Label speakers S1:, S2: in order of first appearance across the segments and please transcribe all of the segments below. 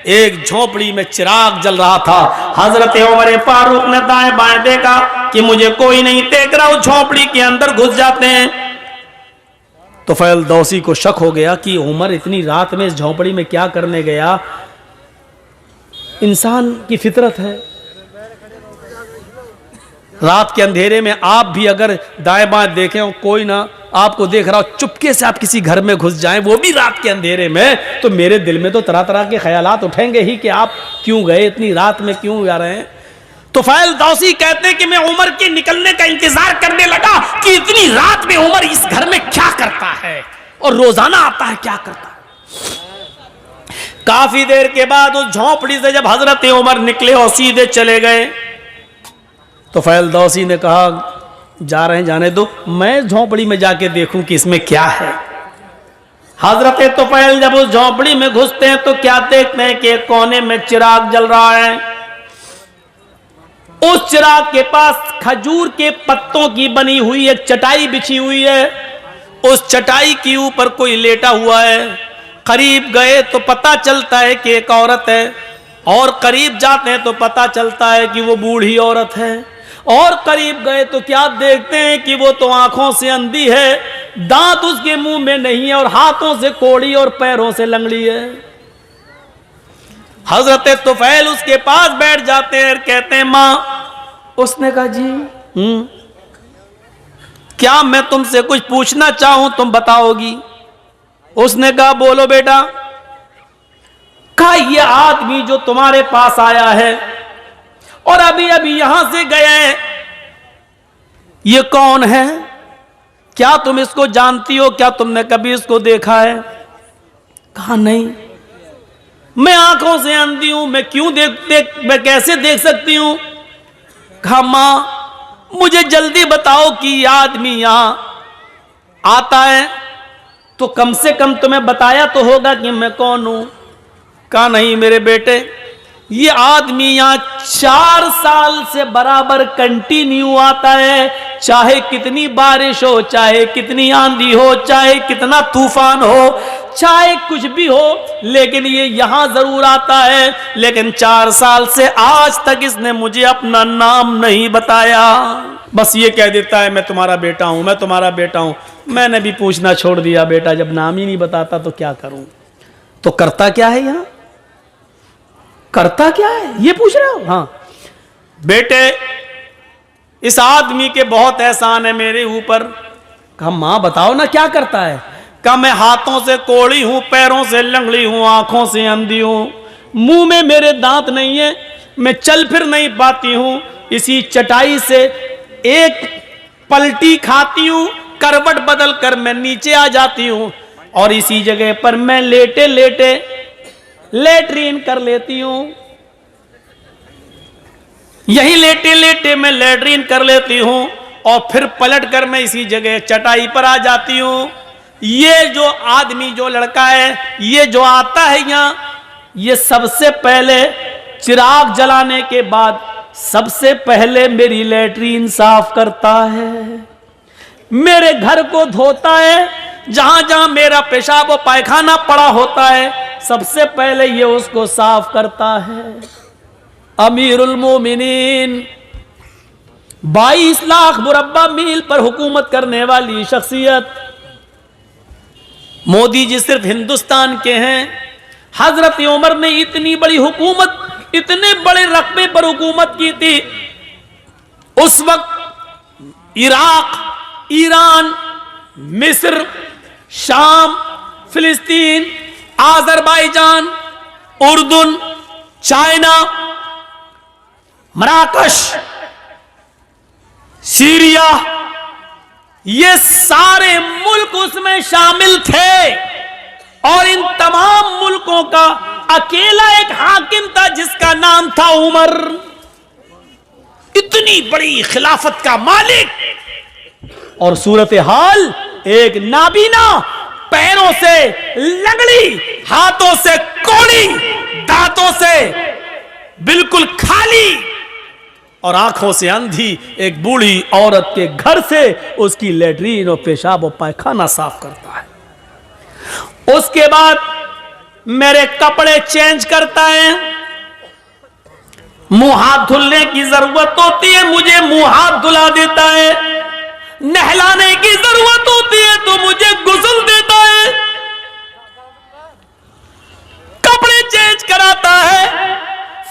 S1: एक झोपड़ी में चिराग जल रहा था। हजरत उमर फारूक ने दाएं बाएं देखा कि मुझे कोई नहीं देख रहा, उस झोपड़ी के अंदर घुस जाते हैं। तुफैल दौसी को शक हो गया कि उमर इतनी रात में इस झोपड़ी में क्या करने गया। इंसान की फितरत है, रात के अंधेरे में आप भी अगर दाएं बाएं देखें और कोई ना आपको देख रहा हो, चुपके से आप किसी घर में घुस जाएं, वो भी रात के अंधेरे में, तो मेरे दिल में तो तरह तरह के ख्यालात उठेंगे ही कि आप क्यों गए, इतनी रात में क्यों जा रहे हैं। तो तुफैल दौसी कहते हैं कि मैं उमर के निकलने का इंतजार करने लगा कि इतनी रात में उमर इस घर में क्या करता है और रोजाना आता है क्या करता है। काफी देर के बाद उस झोपड़ी से जब हजरत उमर निकले और सीधे चले गए, तो तुफैल दौसी ने कहा जा रहे हैं जाने दो, मैं झोपड़ी में जाके देखूं कि इसमें क्या है। हजरत तुफैल जब उस झोपड़ी में घुसते हैं तो क्या देखते हैं कि कोने में चिराग जल रहा है। उस चिराग के पास खजूर के पत्तों की बनी हुई एक चटाई बिछी हुई है। उस चटाई के ऊपर कोई लेटा हुआ है। करीब गए तो पता चलता है कि एक औरत है, और करीब जाते हैं तो पता चलता है कि वो बूढ़ी औरत है, और करीब गए तो क्या देखते हैं कि वो तो आंखों से अंधी है, दांत उसके मुंह में नहीं है, और हाथों से कोड़ी और पैरों से लंगड़ी है। हजरत तुफैल उसके पास बैठ जाते हैं और कहते हैं मां। उसने कहा जी क्या मैं तुमसे कुछ पूछना चाहूं तुम बताओगी। उसने कहा बोलो बेटा। कहा ये आदमी जो तुम्हारे पास आया है और अभी अभी यहां से गया है, ये कौन है, क्या तुम इसको जानती हो, क्या तुमने कभी इसको देखा है। कहा नहीं, मैं आंखों से अंधी हूं, मैं क्यों मैं कैसे देख सकती हूं। कहा मां मुझे जल्दी बताओ कि ये आदमी यहां आता है तो कम से कम तुम्हें बताया तो होगा कि मैं कौन हूं। कहा नहीं मेरे बेटे, ये आदमी यहां 4 साल से बराबर कंटिन्यू आता है, चाहे कितनी बारिश हो, चाहे कितनी आंधी हो, चाहे कितना तूफान हो, चाहे कुछ भी हो, लेकिन ये यहां जरूर आता है। लेकिन 4 साल से आज तक इसने मुझे अपना नाम नहीं बताया, बस ये कह देता है मैं तुम्हारा बेटा हूं, मैं तुम्हारा बेटा हूं। मैंने भी पूछना छोड़ दिया बेटा, जब नाम ही नहीं बताता तो क्या करूं। तो करता क्या है यहां, करता क्या है ये पूछ रहे हो। हाँ बेटे, इस आदमी के बहुत एहसान है मेरे ऊपर। कहा मां बताओ ना क्या करता है। कहा मैं हाथों से कोड़ी हूं, पैरों से लंगड़ी हूं, आंखों से अंधी हूं, मुंह में मेरे दांत नहीं है, मैं चल फिर नहीं पाती हूं, इसी चटाई से एक पलटी खाती हूं, करवट बदल कर मैं नीचे आ जाती हूं, और इसी जगह पर मैं लेटे लेटे लेटरीन कर लेती हूं, यही लेटे लेटे मैं लेटरीन कर लेती हूं, और फिर पलट कर मैं इसी जगह चटाई पर आ जाती हूं। ये जो आदमी, जो लड़का है, ये जो आता है यहां, ये सबसे पहले चिराग जलाने के बाद सबसे पहले मेरी लेटरीन साफ करता है, मेरे घर को धोता है, जहां जहां मेरा पेशाब और पायखाना पड़ा होता है सबसे पहले ये उसको साफ करता है। अमीरुल मोमिनीन, 22 लाख मुरब्बा मील पर हुकूमत करने वाली शख्सियत। मोदी जी सिर्फ हिंदुस्तान के हैं, हजरत उमर ने इतनी बड़ी हुकूमत, इतने बड़े रकबे पर हुकूमत की थी। उस वक्त इराक, ईरान, मिस्र, शाम, फिलिस्तीन, आजरबाईजान, उर्दुन, चाइना, मराकश, सीरिया, ये सारे मुल्क उसमें शामिल थे, और इन तमाम मुल्कों का अकेला एक हाकिम था जिसका नाम था उमर। इतनी बड़ी खिलाफत का मालिक, और सूरत हाल एक नाबीना, पैरों से लंगड़ी, हाथों से कोड़ी, दांतों से बिल्कुल खाली और आंखों से अंधी एक बूढ़ी औरत के घर से उसकी लेटरीन और पेशाब और पायखाना साफ करता है। उसके बाद मेरे कपड़े चेंज करता है, मुंह हाथ धुलने की जरूरत होती है मुझे मुंह हाथ धुला देता है, नहलाने की जरूरत होती है तो मुझे गुस्ल देता है, कपड़े चेंज कराता है,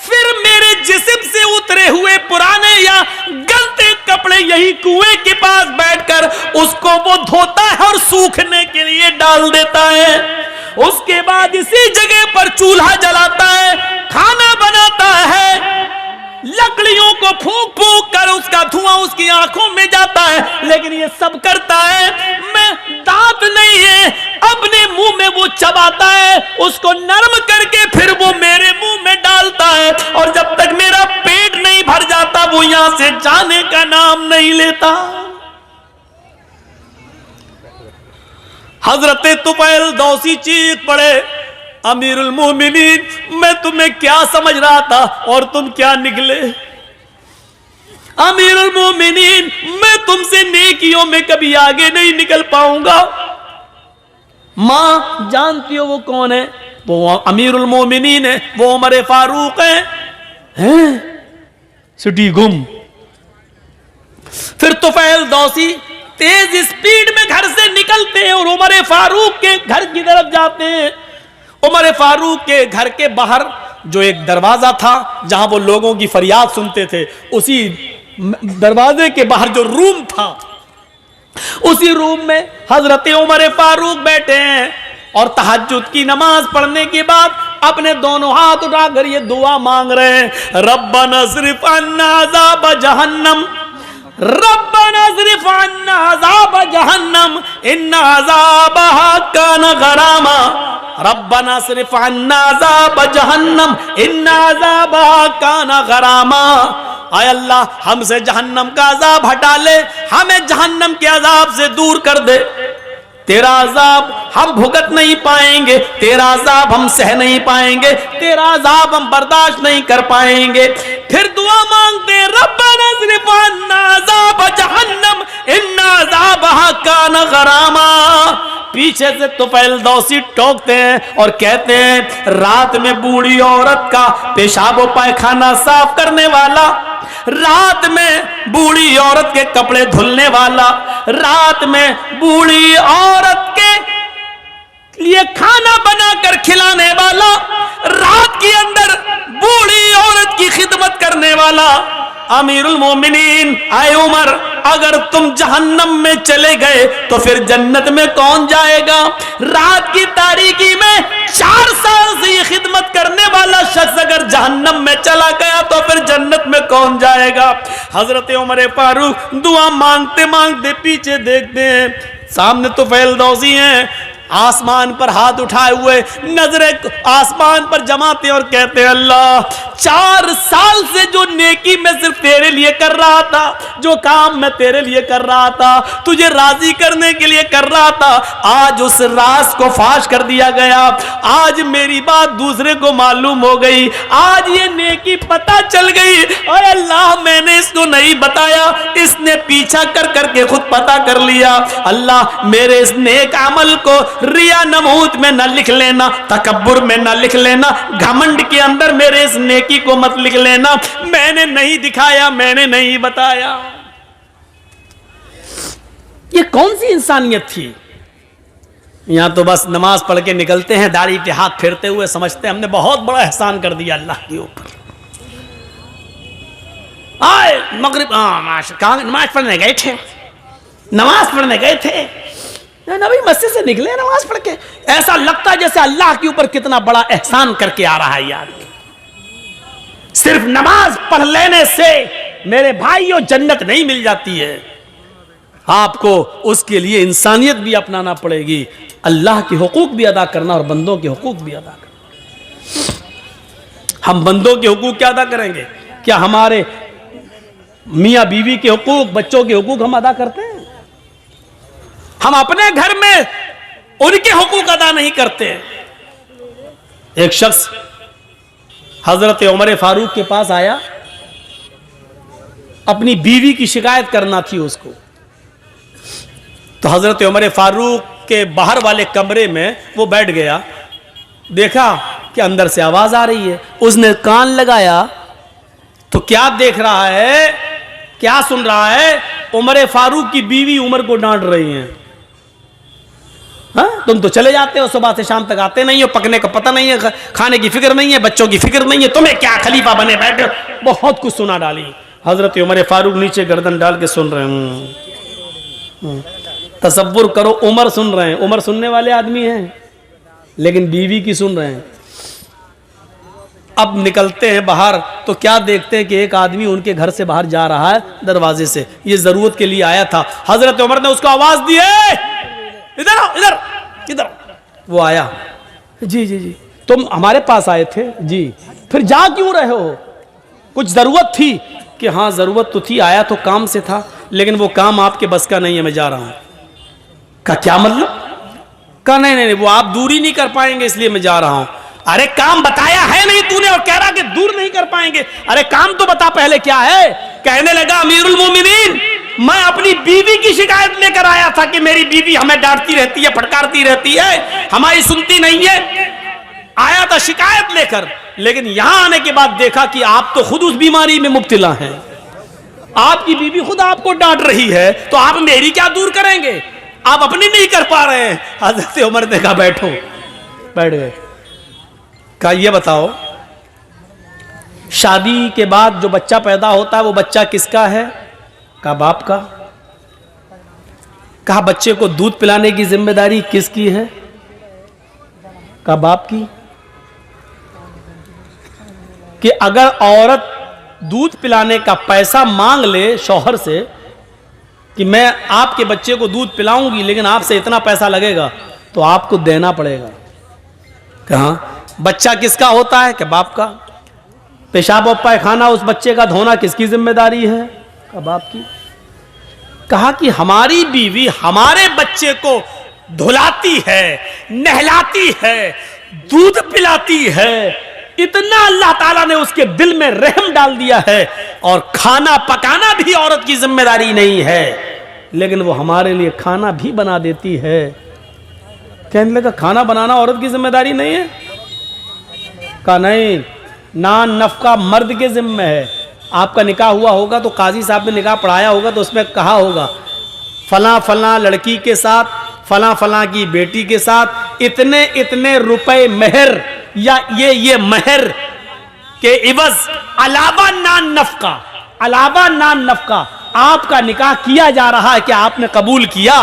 S1: फिर मेरे जिस्म से उतरे हुए पुराने या गलते कपड़े यही कुएं के पास बैठकर उसको वो धोता है और सूखने के लिए डाल देता है। उसके बाद इसी जगह पर चूल्हा जलाता है, खाना बनाता है, लकड़ियों को फूंक फूंक कर उसका धुआं उसकी आंखों में जाता है, लेकिन ये सब करता है। मैं दांत नहीं है, अपने मुंह में वो चबाता है, उसको नरम करके फिर वो मेरे मुंह में डालता है, और जब तक मेरा पेट नहीं भर जाता वो यहां से जाने का नाम नहीं लेता। हजरत तुफैल दौसी चीख पड़े, अमीरुल मोमिनीन, मैं तुम्हें क्या समझ रहा था और तुम क्या निकले। अमीरुल मोमिनीन, मैं तुमसे नेकियों में कभी आगे नहीं निकल पाऊंगा। मां जानती हो वो कौन है? वो अमीरुल मोमिनीन है, वो उमर फारूक हैं? सिटी गुम। फिर तुफैल दौसी तेज स्पीड में घर से निकलते हैं और उमर फारूक के घर की तरफ जाते हैं। उमर फारूक के घर के बाहर जो एक दरवाजा था जहां वो लोगों की फरियाद सुनते थे, उसी दरवाजे के बाहर जो रूम था, उसी रूम में हजरत उमर फारूक बैठे हैं और तहज्जुद की नमाज पढ़ने के बाद अपने दोनों हाथ उठाकर ये दुआ मांग रहे हैं, रब्बना सिर्फ अन्ना अज़ाब जहन्नम, रब्बना सिर्फ अन्ना अज़ाब जहन्नम, इन्ना अज़ाबहा कान गरामा, रब्बना सिर्फ अन्ना अज़ाब जहन्नम, इन्ना अज़ाबहा कान गरामा। आय अल्लाह, हमसे जहन्नम का अजाब हटा ले, हमें जहन्नम के अजाब से दूर कर दे। तेरा अजाब हम भुगत नहीं पाएंगे, तेरा अजाब हम सह नहीं पाएंगे, तेरा अजाब हम बर्दाश्त नहीं कर पाएंगे। फिर दुआ मांगते, रब्बना सिर्फ अन्ना अज़ाब जहन्नम, इन्ना अज़ाबहा कान गरामा। पीछे से तुफैल दौसी टोकते हैं और कहते हैं, रात में बूढ़ी औरत का पेशाब व पायखाना साफ करने वाला, रात में बूढ़ी औरत के कपड़े धुलने वाला, रात में बूढ़ी औरत के लिए खाना बनाकर खिलाने वाला, रात के अंदर बूढ़ी औरत की खिदमत करने वाला। अमीरुल मोमिनीन, आए उमर, अगर तुम जहन्नम में चले गए तो फिर जन्नत में कौन जाएगा? रात की तारीकी में 4 साल से ये खिदमत करने वाला शख्स अगर जहन्नम में चला गया तो फिर जन्नत में कौन जाएगा? हजरत उमर फारूक दुआ मांगते मांगते पीछे देखते हैं, सामने तो तुफैल दौसी हैं, आसमान पर हाथ उठाए हुए नजरें आसमान पर जमाते और कहते हैं, अल्लाह 4 साल से जो नेकी मैं सिर्फ तेरे लिए कर रहा था, जो काम मैं तेरे लिए कर रहा था, तुझे राजी करने के लिए कर रहा था, आज उस राज को फाश कर दिया गया, आज मेरी बात दूसरे को मालूम हो गई, आज ये नेकी पता चल गई, और अल्लाह मैंने इसको नहीं बताया, इसने पीछा कर करके खुद पता कर लिया। अल्लाह मेरे इस नेक अमल को रिया नमूद में न लिख लेना, तकब्बुर में न लिख लेना, घमंड के अंदर मेरे इस नेकी को मत लिख लेना, मैंने नहीं दिखाया, मैंने नहीं बताया। ये कौन सी इंसानियत थी? यहां तो बस नमाज पढ़ के निकलते हैं दाढ़ी पे हाथ फेरते हुए, समझते हैं हमने बहुत बड़ा एहसान कर दिया अल्लाह के ऊपर। आए मगरिब कहां नमाज पढ़ने गए थे, नमाज पढ़ने गए थे, नबी मस्जिद से निकले नमाज पढ़ के, ऐसा लगता है जैसे अल्लाह के ऊपर कितना बड़ा एहसान करके आ रहा है यार। सिर्फ नमाज पढ़ लेने से मेरे भाइयों जन्नत नहीं मिल जाती है, आपको उसके लिए इंसानियत भी अपनाना पड़ेगी, अल्लाह के हुकूक भी अदा करना और बंदों के हुकूक भी अदा करना। हम बंदों के हुकूक क्या अदा करेंगे? क्या हमारे मियाँ बीवी के हुकूक, बच्चों के हुकूक हम अदा करते हैं? हम अपने घर में उनके हुकूक अदा नहीं करते। एक शख्स हजरत उमर फारूक के पास आया, अपनी बीवी की शिकायत करना थी उसको। तो हजरत उमर फारूक के बाहर वाले कमरे में वो बैठ गया, देखा कि अंदर से आवाज आ रही है। उसने कान लगाया तो क्या देख रहा है, क्या सुन रहा है? उमर फारूक की बीवी उमर को डांट रही है। हाँ, तुम तो चले जाते हो, सुबह से शाम तक आते नहीं हो, पकने का पता नहीं है, खाने की फिक्र नहीं है, बच्चों की फिक्र नहीं है, तुम्हें क्या खलीफा बने बैठे। बहुत कुछ सुना डाली। हजरत उमर फारूक नीचे गर्दन डाल के सुन रहे हैं। तसव्वुर करो, उमर सुन रहे हैं। उमर सुनने वाले आदमी हैं, लेकिन बीवी की सुन रहे हैं। अब निकलते हैं बाहर तो क्या देखते हैं कि एक आदमी उनके घर से बाहर जा रहा है दरवाजे से। ये जरूरत के लिए आया था। हजरत उमर ने उसको आवाज दी, इधर आओ, इधर इधर। वो आया, जी जी जी, तुम हमारे पास आए थे जी, फिर जा क्यों रहे हो? कुछ जरूरत थी? कि हाँ जरूरत तो थी, आया तो काम से था, लेकिन वो काम आपके बस का नहीं है, मैं जा रहा हूं। का क्या मतलब? का नहीं नहीं, वो आप दूरी नहीं कर पाएंगे इसलिए मैं जा रहा हूं। अरे काम बताया है नहीं तूने और कह रहा कि दूर नहीं कर पाएंगे। अरे काम तो बता पहले क्या है। कहने लगा, अमीरुल मोमिनीन, मैं अपनी बीवी की शिकायत लेकर आया था कि मेरी बीवी हमें डांटती रहती है, फटकारती रहती है, हमारी सुनती नहीं है। आया था शिकायत लेकर, लेकिन यहां आने के बाद देखा कि आप तो खुद उस बीमारी में मुब्तला हैं। आपकी बीवी खुद आपको डांट रही है, तो आप मेरी क्या दूर करेंगे? आप अपनी नहीं कर पा रहे हैं। हजरत उमर ने कहा बैठो, बैठ गए। कहा ये बताओ, शादी के बाद जो बच्चा पैदा होता है वो बच्चा किसका है? कहा बाप का। कहा बच्चे को दूध पिलाने की जिम्मेदारी किसकी है? कहा बाप की। कि अगर औरत दूध पिलाने का पैसा मांग ले शौहर से कि मैं आपके बच्चे को दूध पिलाऊंगी लेकिन आपसे इतना पैसा लगेगा, तो आपको देना पड़ेगा। कहा बच्चा किसका होता है? कि बाप का। पेशाब और पैखाना उस बच्चे का धोना किसकी जिम्मेदारी है? कहा बाप की। कहा कि हमारी बीवी हमारे बच्चे को धुलाती है, नहलाती है, दूध पिलाती है, इतना अल्लाह ताला ने उसके दिल में रहम डाल दिया है, और खाना पकाना भी औरत की जिम्मेदारी नहीं है, लेकिन वो हमारे लिए खाना भी बना देती है। कहने लगा खाना बनाना औरत की जिम्मेदारी नहीं है? कहा नहीं, नान नफका मर्द के जिम्मे है। आपका निकाह हुआ होगा तो काजी साहब ने निकाह पढ़ाया होगा तो उसमें कहा होगा फला फला लड़की के साथ, फला फला की बेटी के साथ इतने इतने रुपए मेहर, या ये मेहर के इवज अलावा नान नफका, अलावा नान नफका आपका निकाह किया जा रहा है कि आपने कबूल किया।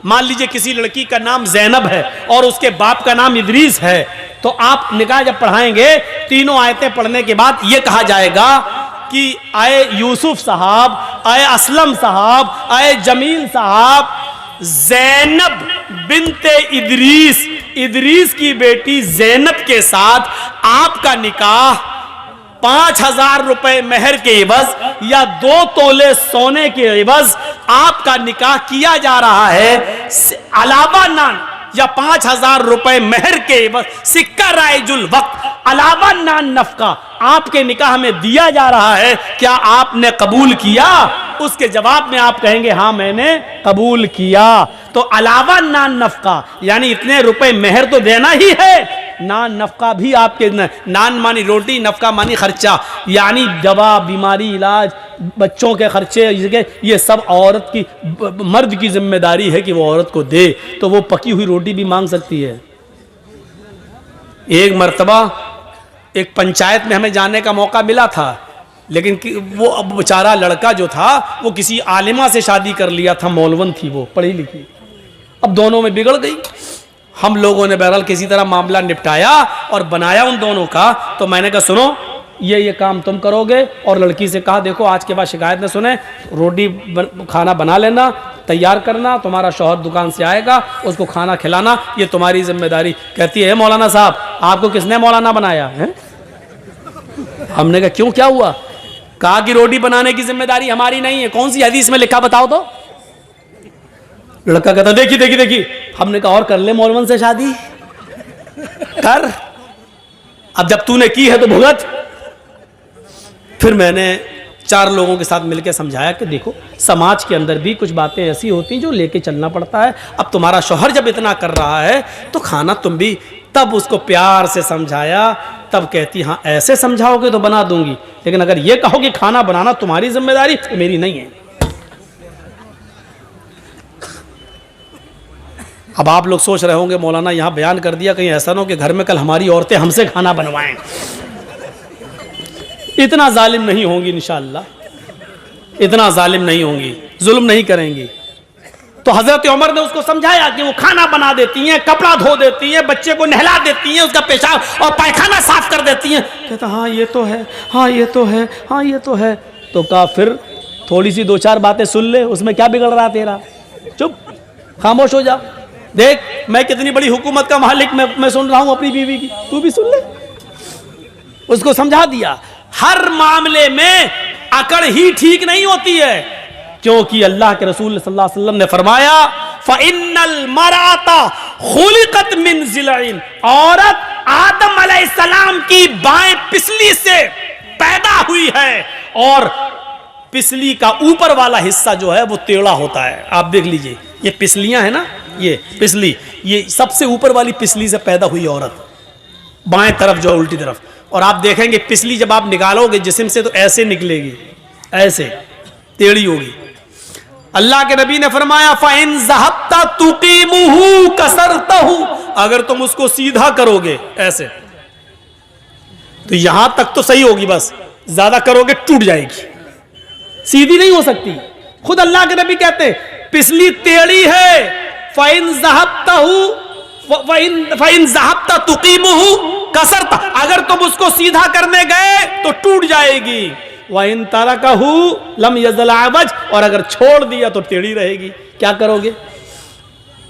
S1: मान लीजिए किसी लड़की का नाम जैनब है और उसके बाप का नाम इदरीस है, तो आप निकाह जब पढ़ाएंगे, तीनों आयतें पढ़ने के बाद यह कहा जाएगा कि आए यूसुफ साहब, आए असलम साहब, आए जमील साहब, जैनब बिनते इदरीस, इदरीस की बेटी जैनब के साथ आपका निकाह 5,000 रुपए मेहर के एवज या 2 तोले सोने के एवज आपका निकाह किया जा रहा है। अलावा नान या 5,000 रुपए मेहर के एवज सिक्का राइजुल वक्त अलावा नान नफका आपके निकाह में दिया जा रहा है। क्या आपने कबूल किया? उसके जवाब में आप कहेंगे हाँ मैंने कबूल किया। तो अलावा नान नफका यानी इतने रुपए मेहर तो देना ही है, नान नफका भी आपके, नान मानी रोटी, नफका मानी खर्चा, यानी दवा, बीमारी, इलाज, बच्चों के खर्चे, ये सब औरत की, मर्द की जिम्मेदारी है कि वो औरत को दे। तो वो पकी हुई रोटी भी मांग सकती है। एक मर्तबा एक पंचायत में हमें जाने का मौका मिला था, लेकिन वो अब बेचारा लड़का जो था वो किसी आलिमा से शादी कर लिया था, मौलवन थी वो, पढ़ी लिखी। अब दोनों में बिगड़ गई। हम लोगों ने बहरहाल किसी तरह मामला निपटाया और बनाया उन दोनों का। तो मैंने कहा सुनो ये काम तुम करोगे, और लड़की से कहा देखो आज के बाद शिकायत न सुने, रोटी खाना बना लेना, तैयार करना, तुम्हारा शौहर दुकान से आएगा, उसको खाना खिलाना, ये तुम्हारी जिम्मेदारी। कहती है मौलाना साहब आपको किसने मौलाना बनाया है? हमने कहा क्यों, क्या हुआ? कहा कि रोटी बनाने की जिम्मेदारी हमारी नहीं है। कौन सी हदीस में लिखा बताओ तो? लड़का कहता देखी देखी देखी। हमने कहा और कर ले मौलवन से शादी कर, अब जब तूने की है तो भुगत। फिर मैंने 4 लोगों के साथ मिलकर समझाया कि देखो समाज के अंदर भी कुछ बातें ऐसी होती हैं जो लेके चलना पड़ता है। अब तुम्हारा शौहर जब इतना कर रहा है तो खाना तुम भी तब उसको प्यार से समझाया, तब कहती हाँ ऐसे समझाओगे तो बना दूंगी, लेकिन अगर ये कहोगे खाना बनाना तुम्हारी जिम्मेदारी, मेरी नहीं है। अब आप लोग सोच रहे होंगे मौलाना यहां बयान कर दिया, कहीं ऐसा ना हो कि घर में कल हमारी औरतें हमसे खाना बनवाएं। इतना जालिम नहीं होंगी इंशाअल्लाह, इतना जालिम नहीं होंगी, जुल्म नहीं करेंगी। तो हजरत उमर ने उसको समझाया कि वो खाना बना देती हैं, कपड़ा धो देती हैं, बच्चे को नहला देती हैं, उसका पेशाब और पायखाना साफ कर देती हैं। कहता हाँ ये तो है, हाँ ये तो है, हाँ ये तो है। तो कहा फिर थोड़ी सी दो चार बातें सुन ले, उसमें क्या बिगड़ रहा तेरा, चुप खामोश हो जा। देख मैं कितनी बड़ी हुकूमत का मालिक मैं सुन रहा हूं अपनी बीवी की, तू भी सुन ले। उसको समझा दिया हर मामले में अकड़ ही ठीक नहीं होती है, क्योंकि अल्लाह के रसूल सल्लल्लाहु अलैहि वसल्लम ने फरमाया फ़इन्नल मराता खुलिकत मिन ज़िलइन, औरत आदम अलैहिस्सलाम की बाएं पिसली से पैदा हुई है, और पिसली का ऊपर वाला हिस्सा जो है वो टेढ़ा होता है। आप देख लीजिए ये पिसलियां है ना, ये पिसली, ये सबसे ऊपर वाली पिसली से पैदा हुई औरत, बाएं तरफ जो उल्टी तरफ। और आप देखेंगे पिसली जब आप निकालोगे जिस्म से तो ऐसे निकलेगी, ऐसे टेढ़ी होगी। अल्लाह के नबी ने फरमाया फ़इन ज़हबता तुक़ीमुहु कसरतहु, अगर तुम उसको सीधा करोगे ऐसे तो यहां तक तो सही होगी, बस ज्यादा करोगे टूट जाएगी, सीधी नहीं हो सकती। खुद अल्लाह के नबी कहते पिसली टेढ़ी है, फ़इन ज़हबता तुक़ीमुहु कसरता, अगर तुम उसको सीधा करने गए तो टूट जाएगी। वइन तरकहु लम यज़ल अवज, और अगर छोड़ दिया तो टेढ़ी रहेगी। क्या करोगे,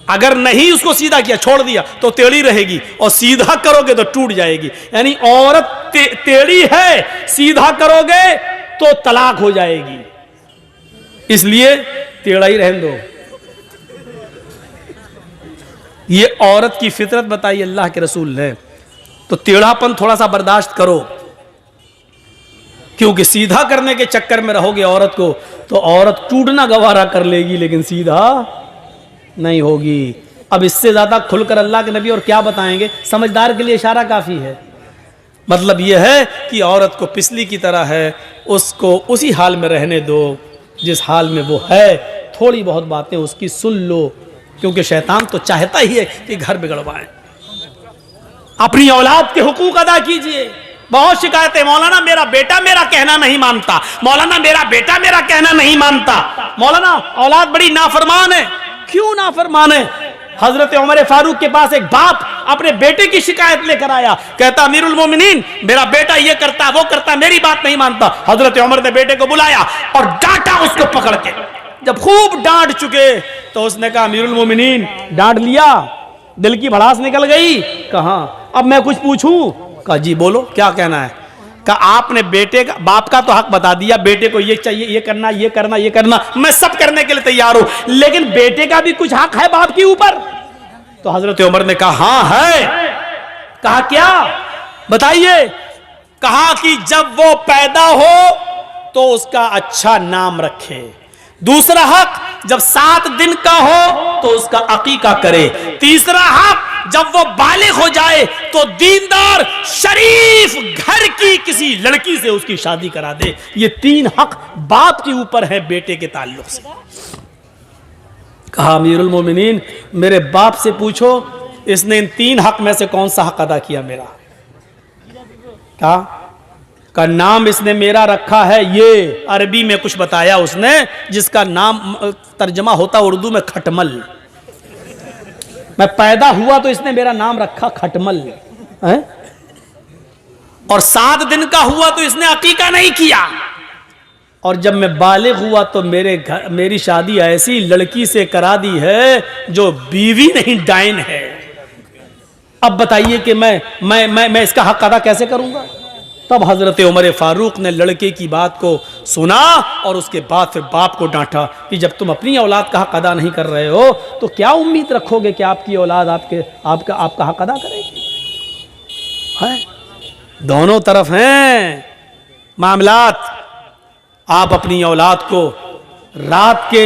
S1: अगर नहीं उसको सीधा किया छोड़ दिया तो टेढ़ी रहेगी, और सीधा करोगे तो टूट जाएगी। यानी औरत टेढ़ी है, सीधा करोगे तो तलाक हो जाएगी, इसलिए टेढ़ा ही रहने दो। ये औरत की फितरत बताई अल्लाह के रसूल ने। तो टेढ़ापन थोड़ा सा बर्दाश्त करो, क्योंकि सीधा करने के चक्कर में रहोगे औरत को तो औरत टूटना गवारा कर लेगी, लेकिन सीधा नहीं होगी। अब इससे ज्यादा खुलकर अल्लाह के नबी और क्या बताएंगे, समझदार के लिए इशारा काफी है। मतलब यह है कि औरत को पिसली की तरह है, उसको उसी हाल में रहने दो जिस हाल में वो है। थोड़ी बहुत बातें उसकी सुन लो, क्योंकि शैतान तो चाहता ही है कि घर बिगड़वाएं। अपनी औलाद के हुकूक अदा कीजिए। बहुत शिकायतें, मौलाना मेरा बेटा मेरा कहना नहीं मानता, मौलाना मेरा बेटा मेरा कहना नहीं मानता, मौलाना औलाद बड़ी नाफरमान है। क्यों नाफरमान है? हजरत उमर फारूक के पास एक बाप अपने बेटे की शिकायत लेकर आया, कहता अमीरुल मोमिनीन मेरा बेटा ये करता वो करता, मेरी बात नहीं मानता। हजरत उमर ने बेटे को बुलाया और डांटा उसको पकड़ के। जब खूब डांट चुके तो उसने कहा अमीरुल मोमिनीन डांट लिया, दिल की भड़ास निकल गई, कहा अब मैं कुछ पूछूं? कहा जी बोलो, क्या कहना है? कहा आपने बेटे का बाप का तो हक बता दिया, बेटे को ये चाहिए, ये करना, ये करना, ये करना, मैं सब करने के लिए तैयार हूं, लेकिन बेटे का भी कुछ हक है बाप के ऊपर। तो हजरत उमर ने कहा हाँ है। कहा क्या बताइए? कहा कि जब वो पैदा हो तो उसका अच्छा नाम रखे। दूसरा हक, जब 7 दिन का हो तो उसका अकीका करे। तीसरा हक, जब वो बालिग हो जाए तो दीनदार शरीफ घर की किसी लड़की से उसकी शादी करा दे। ये 3 हक बाप के ऊपर है बेटे के ताल्लुक से। कहा अमीरुल मोमिनीन मेरे बाप से पूछो इसने इन 3 हक में से कौन सा हक अदा किया मेरा? का नाम इसने मेरा रखा है, ये अरबी में कुछ बताया उसने जिसका नाम तर्जमा होता उर्दू में खटमल। मैं पैदा हुआ तो इसने मेरा नाम रखा खटमल है? और 7 दिन का हुआ तो इसने अकीका नहीं किया। और जब मैं बालिग हुआ तो मेरी शादी ऐसी लड़की से करा दी है जो बीवी नहीं डाइन है। अब बताइए कि मैं इसका हक अदा कैसे करूंगा? तब हजरत उमर फारूक ने लड़के की बात को सुना और उसके बाद फिर बाप को डांटा कि जब तुम अपनी औलाद का हक अदा नहीं कर रहे हो तो क्या उम्मीद रखोगे कि आपकी औलाद आपका हक अदा करेगी? है दोनों तरफ हैं मामलात। आप अपनी औलाद को रात के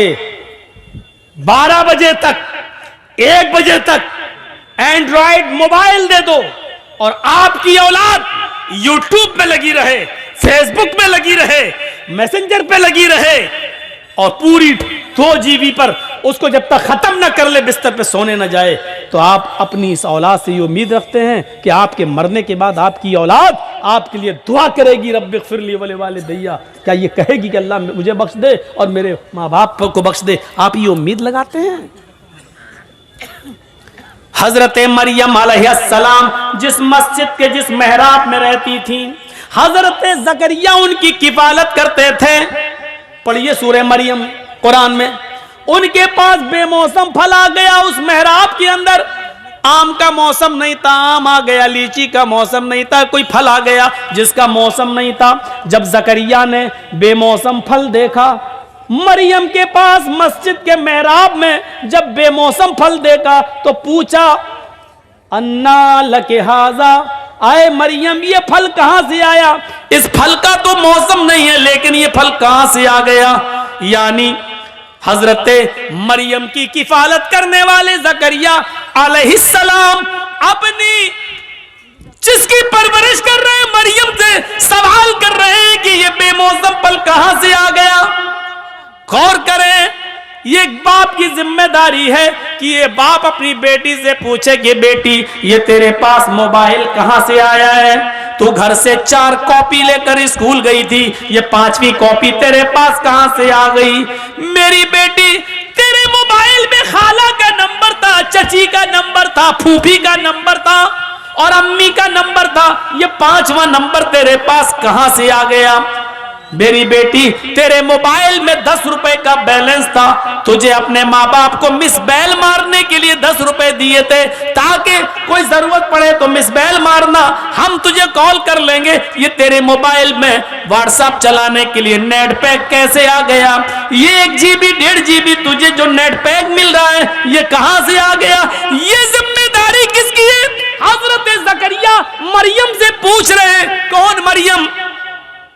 S1: 12 बजे तक 1 बजे तक एंड्रॉइड मोबाइल दे दो और आपकी औलाद यूट्यूब पे लगी रहे, फेसबुक पे लगी रहे, मैसेंजर पे लगी रहे और पूरी 2 GB पर उसको जब तक खत्म ना कर ले, बिस्तर पे सोने ना जाए, तो आप अपनी इस औलाद से ये उम्मीद रखते हैं कि आपके मरने के बाद आपकी औलाद आपके लिए दुआ करेगी, रब्बिग़फिरली व लिवालिदैया। क्या ये कहेगी कि अल्लाह मुझे बख्श दे और मेरे माँ बाप को बख्श दे? आप ये उम्मीद लगाते हैं? हजरत मरियम अलैहिस्सलाम जिस मस्जिद के जिस मेहराब में रहती थी, हजरत ज़करिया उनकी किफालत करते थे। पढ़िए सूरह मरियम कुरान में। उनके पास बेमौसम फल आ गया उस मेहराब के अंदर। आम का मौसम नहीं था, आम आ गया। लीची का मौसम नहीं था, कोई फल आ गया जिसका मौसम नहीं था। जब ज़करिया ने बेमौसम फल देखा मरियम के पास मस्जिद के मेहराब में, जब बेमौसम फल देखा तो पूछा, अन्ना लके हाजा, आए मरियम ये फल कहां से आया? इस फल का तो मौसम नहीं है, लेकिन ये फल कहां से आ गया? यानी हजरत मरियम की किफालत करने वाले ज़करिया अलैहिस्सलाम अपनी जिसकी परवरिश कर रहे हैं मरियम से सवाल कर रहे हैं कि ये बेमौसम फल कहां से आ गया। गौर करें, ये एक बाप की जिम्मेदारी है कि ये बाप अपनी बेटी से पूछे कि बेटी ये तेरे पास मोबाइल कहां से आया है? तू घर से 4 कॉपी लेकर स्कूल गई थी, ये 5वीं कॉपी तेरे पास कहां से आ गई? मेरी बेटी तेरे मोबाइल में खाला का नंबर था, चची का नंबर था, फूफी का नंबर था और अम्मी का नंबर था, ये 5वां नंबर तेरे पास कहां से आ गया? मेरी बेटी तेरे मोबाइल में 10 रुपए का बैलेंस था, तुझे अपने माँ बाप को मिस बैल मारने के लिए 10 रुपए दिए थे ताकि कोई जरूरत पड़े तो मिस बैल मारना, हम तुझे कॉल कर लेंगे। ये तेरे मोबाइल में व्हाट्सएप चलाने के लिए नेट पैक कैसे आ गया? ये 1 GB 1.5 GB तुझे जो नेट पैक मिल रहा है ये कहां से आ गया? ये जिम्मेदारी किसकी है? हजरत ज़करिया मरियम से पूछ रहे हैं। कौन मरियम?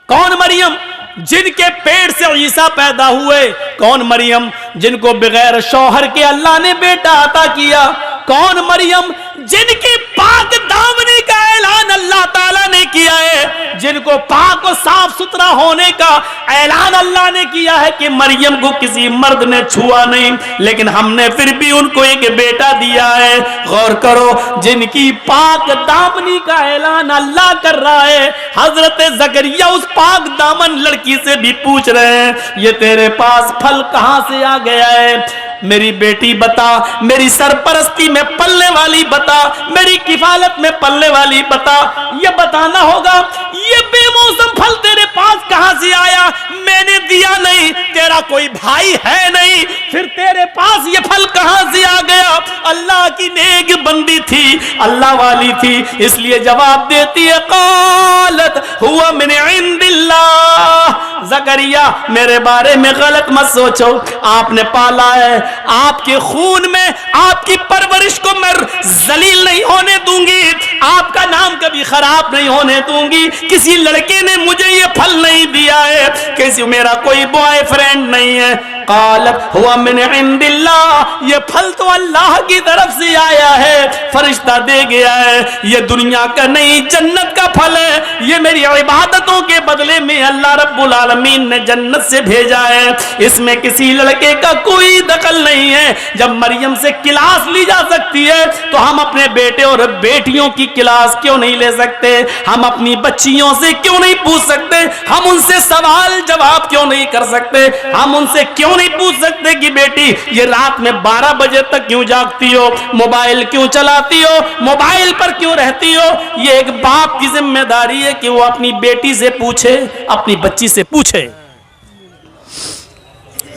S1: कौन मरियम जिनके पेट से ईसा पैदा हुए? कौन मरियम जिनको बगैर शौहर के अल्लाह ने बेटा अता किया? कौन मरियम जिनकी पाक दामनी का ऐलान अल्लाह ताला ने किया है, जिनको पाक और साफ सुथरा होने का ऐलान अल्लाह ने किया है कि मरियम को किसी मर्द ने छुआ नहीं, लेकिन हमने फिर भी उनको एक बेटा दिया है। गौर करो, जिनकी पाक दामनी का ऐलान अल्लाह कर रहा है, हजरत ज़करिया उस पाक दामन लड़की से भी पूछ रहे हैं ये तेरे पास फल कहां से आ गया है? मेरी बेटी बता, मेरी सरपरस्ती में पलने वाली बता, मेरी किफालत में पलने वाली बता। ये बताना होगा ये बेमौसम फल तेरे पास कहां से आया? मैंने दिया नहीं, तेरा कोई भाई है नहीं, फिर तेरे पास ये फल कहां से आ गया? अल्लाह की नेक बंदी थी, अल्लाह वाली थी, इसलिए जवाब देती है, क़ालत हुआ मिन इंदिल्लाह। ज़करिया मेरे बारे में गलत मत सोचो, आपने पाला है, आपके खून में आपकी परवरिश को मैं जलील नहीं होने दूंगी, आपका नाम कभी खराब नहीं होने दूंगी। किसी लड़के ने मुझे ये फल नहीं दिया है, किसी मेरा कोई बॉयफ्रेंड नहीं है। क़ालत हुआ मिन इंदिल्लाह, ये फल तो अल्लाह की तरफ से आया है, फरिश्ता दे गया है, ये दुनिया का नहीं जन्नत का फल है, ये मेरी इबादतों के बदले में अल्लाह रब्बुल आलमीन ने जन्नत से भेजा है, इसमें किसी लड़के का कोई दखल नहीं है। जब मरियम से क्लास ली जा सकती है तो हम अपने बेटे और बेटियों की क्लास क्यों नहीं ले सकते? हम अपनी बच्चियों से क्यों नहीं पूछ सकते? हम उनसे सवाल जवाब क्यों नहीं कर सकते? हम उनसे क्यों नहीं पूछ सकते कि बेटी ये रात में 12 बजे तक क्यों जागती हो, मोबाइल क्यों चलाती हो, मोबाइल पर क्यों रहती हो? ये एक बाप की जिम्मेदारी है कि वो अपनी बेटी से पूछे, अपनी बच्ची से पूछे।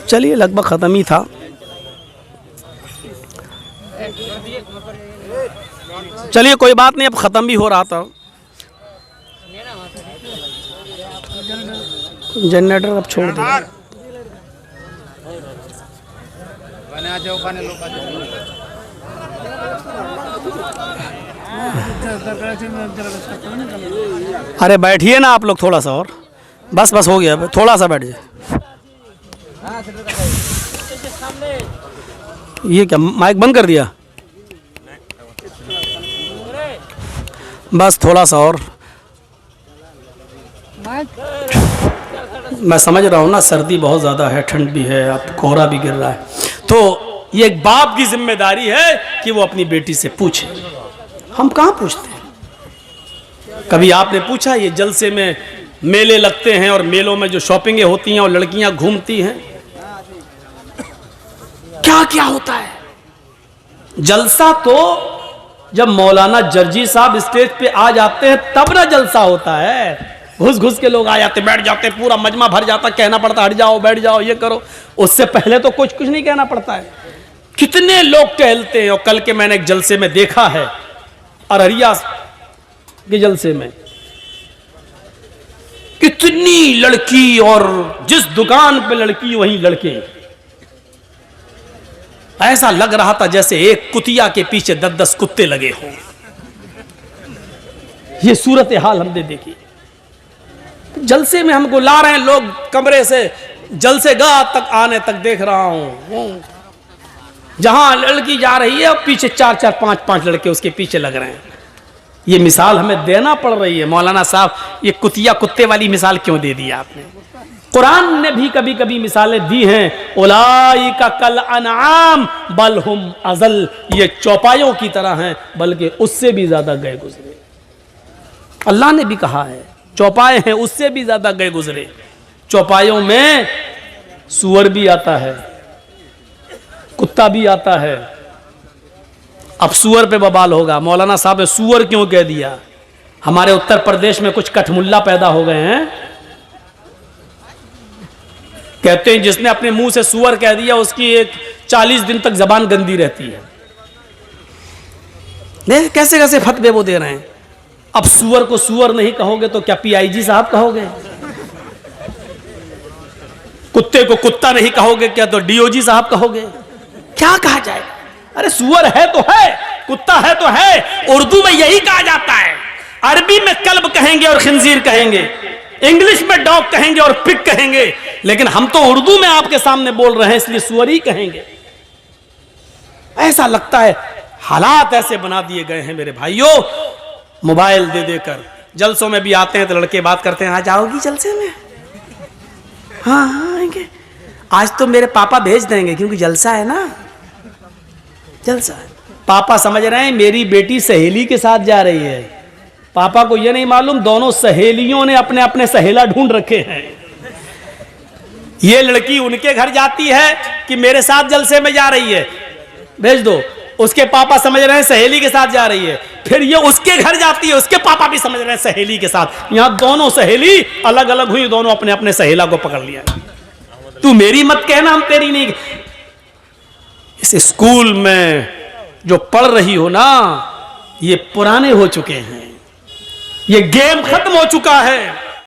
S1: चलिए लगभग खत्म ही था। चलिए कोई बात नहीं, अब खत्म भी हो रहा था। जनरेटर अब छोड़ दे। अरे बैठिए ना आप लोग थोड़ा सा और, बस बस हो गया, थोड़ा सा बैठ जाए। ये क्या माइक बंद कर दिया? बस थोड़ा सा और, मैं समझ रहा हूँ ना, सर्दी बहुत ज़्यादा है, ठंड भी है, अब कोहरा भी गिर रहा है, तो ये एक बाप की जिम्मेदारी है कि वो अपनी बेटी से पूछे। हम कहाँ पूछते हैं? कभी आपने पूछा ये जलसे में मेले लगते हैं और मेलों में जो शॉपिंगें होती हैं और लड़कियां घूमती हैं, क्या क्या होता है? जलसा तो जब मौलाना जर्जी साहब स्टेज पे आ जाते हैं तब ना जलसा होता है। घुस घुस के लोग आ जाते, बैठ जाते, पूरा मजमा भर जाता, कहना पड़ता हट जाओ, बैठ जाओ, ये करो। उससे पहले तो कुछ नहीं कहना पड़ता है। कितने लोग टहलते हैं। और कल के मैंने एक जलसे में देखा है, अररिया के जलसे में कितनी लड़की, और जिस दुकान पे लड़की वहीं लड़के। ऐसा लग रहा था जैसे एक कुतिया के पीछे 10-10 कुत्ते लगे हों। ये सूरत हाल हमने देखी। जलसे में हमको ला रहे हैं लोग कमरे से, जलसे गाह तक आने तक देख रहा हूं, जहां लड़की जा रही है और पीछे 4-4, 5-5 लड़के उसके पीछे लग रहे हैं। ये मिसाल हमें देना पड़ रही है। मौलाना साहब, ये कुतिया कुत्ते वाली मिसाल क्यों दे दी आपने? कुरान ने भी कभी कभी मिसालें दी हैं। उलाइका कल अनआम बल हुम अज़ल, ये चौपायों की तरह हैं बल्कि उससे भी ज्यादा गए गुजरे। अल्लाह ने भी कहा है चौपाए हैं, उससे भी ज्यादा गए गुजरे। चौपायों में सूअर भी आता है, कुत्ता भी आता है। अब सूअर पे बवाल होगा, मौलाना साहब ने सूअर क्यों कह दिया? हमारे उत्तर प्रदेश में कुछ कठमुल्ला पैदा हो गए हैं, कहते हैं जिसने अपने मुंह से सूअर कह दिया उसकी एक 40 दिन तक जबान गंदी रहती है। देख कैसे कैसे फतवे वो दे रहे हैं। अब सूअर को सूअर नहीं कहोगे तो क्या पीआईजी साहब कहोगे? कुत्ते को कुत्ता नहीं कहोगे क्या तो डीओजी साहब कहोगे? क्या कहा जाए? अरे सूअर है तो है, कुत्ता है तो है। उर्दू में यही कहा जाता है। अरबी में कल्ब कहेंगे और खिंजीर कहेंगे, इंग्लिश में डॉग कहेंगे और पिग कहेंगे, लेकिन हम तो उर्दू में आपके सामने बोल रहे हैं इसलिए सूअर ही कहेंगे। ऐसा लगता है हालात ऐसे बना दिए गए हैं मेरे भाइयों, मोबाइल दे देकर। जलसों में भी आते हैं तो लड़के बात करते हैं, आज आओगी जलसे में? हाँ हाँ आएंगे, आज तो मेरे पापा भेज देंगे क्योंकि जलसा है ना, जलसा है। पापा समझ रहे हैं मेरी बेटी सहेली के साथ जा रही है। पापा को यह नहीं मालूम दोनों सहेलियों ने अपने अपने सहेला ढूंढ रखे हैं। ये लड़की उनके घर जाती है कि मेरे साथ जलसे में जा रही है, भेज दो। उसके पापा समझ रहे हैं सहेली के साथ जा रही है। फिर ये उसके घर जाती है, उसके पापा भी समझ रहे हैं सहेली के साथ। यहां दोनों सहेली अलग अलग हुई, दोनों अपने अपने सहेला को पकड़ लिया। तू मेरी मत कहना, हम तेरी नहीं। इस स्कूल में जो पढ़ रही हो ना, ये पुराने हो चुके हैं, ये गेम खत्म हो चुका है।